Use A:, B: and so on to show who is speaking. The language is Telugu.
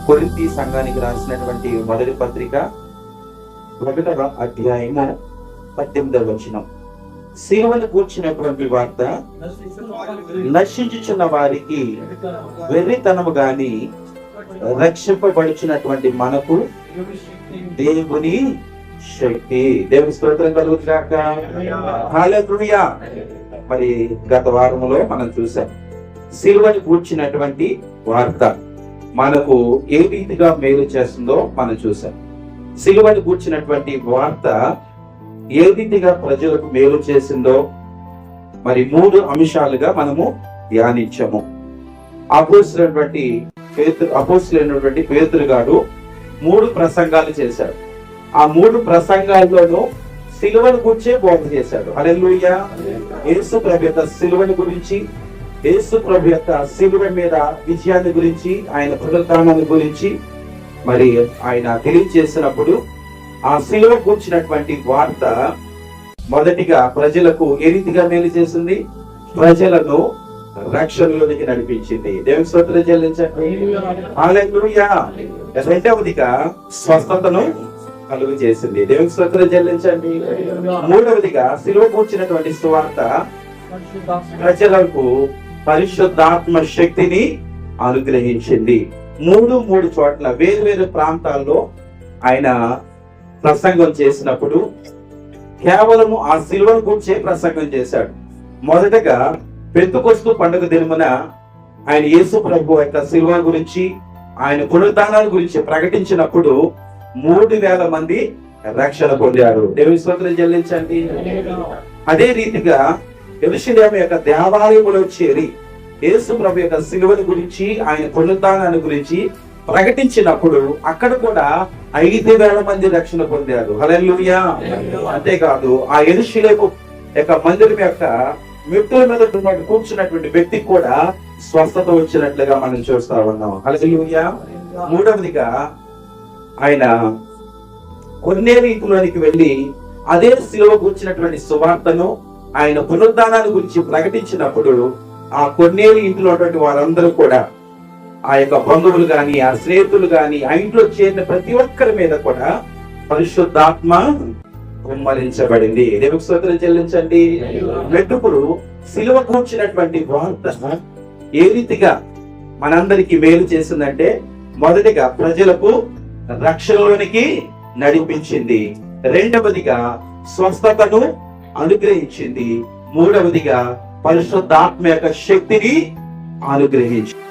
A: కొరింథీ సంఘానికి రాసినటువంటి మొదటి పత్రిక 1వ అధ్యాయము 18వ వచనం. సిలువను కూర్చున్నటువంటి వార్త నశించుచున్న వారికి వెర్రితనము గాని రక్షింపబడుచున్నటువంటి మనకు దేవుని శక్తి. దేవుని స్తోత్రం కలుగుగాక. హల్లెలూయా. మరి గత వారములో మనం చూసాం సిలువను కూర్చున్నటువంటి వార్త మనకు ఏ రీతిగా మేలు చేస్తుందో మనం చూసాం. సిలువను కూర్చున్నటువంటి వార్త ఏ రీతిగా ప్రజలకు మేలు చేసిందో మరి 3 అంశాలుగా మనము ధ్యానించాము. అపోస్తలుడైనటువంటి పేతురు గారు 3 ప్రసంగాలు చేశాడు. ఆ 3 ప్రసంగాల్లోనూ సిలువను గురించే బోధ చేశాడు. హల్లెలూయా. యేసు ప్రభు యొక్క సిలువను గురించి, యేసు ప్రభు యొక్క సిలువ మీద విజయాన్ని గురించి, ఆయన పునరుత్థానాన్ని గురించి మరి ఆయన తెలియజేసినప్పుడు ఆ సిలువ కూర్చున్నటువంటి వార్త మొదటిగా ప్రజలకు ఏ రీతిగా మేలు చేసింది? ప్రజలను రక్షణలోనికి నడిపించింది. దేవుని స్తోత్రం చెల్లించండి. హల్లెలూయా. రెండవదిగా స్వస్థతను కలుగు చేసింది. దేవుని స్తోత్రం చెల్లించండి. మూడవదిగా సిలువ కూర్చున్నటువంటి సువార్త ప్రజలకు పరిశుద్ధాత్మ శక్తిని అనుగ్రహించింది. 3 చోట్ల వేరు ప్రాంతాల్లో ఆయన ప్రసంగం చేసినప్పుడు కేవలము ఆ సిలువను గురించే ప్రసంగం చేశాడు. మొదటగా పెంతెకొస్తు పండుగ దినమున ఆయన యేసు ప్రభు యొక్క సిలువ గురించి, ఆయన పునరుత్థానాన్ని గురించి ప్రకటించినప్పుడు 3000 మంది రక్షణ పొందారు. దేవుని స్తోత్రం చెల్లించండి. అదే రీతిగా యెరూషలేము యొక్క దేవాలయములో చేరి యేసు ప్రభు యొక్క సిలువను గురించి, ఆయన పునరుత్థానాన్ని గురించి ప్రకటించినప్పుడు అక్కడ కూడా 5000 మంది రక్షణ పొందారు. హల్లెలూయా. అంతేకాదు ఆ యెరూషలేము యొక్క మందిరం యొక్క మెట్టుల మీద కూర్చున్నటువంటి వ్యక్తికి కూడా స్వస్థత వచ్చినట్లుగా మనం చూస్తా ఉన్నాం. హల్లెలూయా. మూడవదిగా ఆయన కొర్నేలి ఇంటిలోనికి వెళ్ళి అదే సిలువ కూర్చున్నటువంటి సువార్తను, ఆయన పునరుత్థానాన్ని గురించి ప్రకటించినప్పుడు ఆ కొర్నేలి ఇంటిలో ఉన్నటువంటి వారందరూ కూడా, ఆ యొక్క బంధువులు గాని, ఆ స్నేహితులు గాని, ఆ ఇంట్లో చేరిన ప్రతి ఒక్కరి మీద కూడా పరిశుద్ధాత్మ కుమ్మరించబడింది. దేవునికి స్తోత్రం చెల్లించండి. వెంట్రుకలు సిలువ కూర్చున్నటువంటి వార్త ఏ రీతిగా మనందరికి మేలు చేసిందంటే, మొదటిగా ప్రజలకు రక్షణలోనికి నడిపించింది, రెండవదిగా స్వస్థతను అనుగ్రహించింది, మూడవదిగా పరిశుద్ధాత్మ యొక్క శక్తిని అనుగ్రహించింది.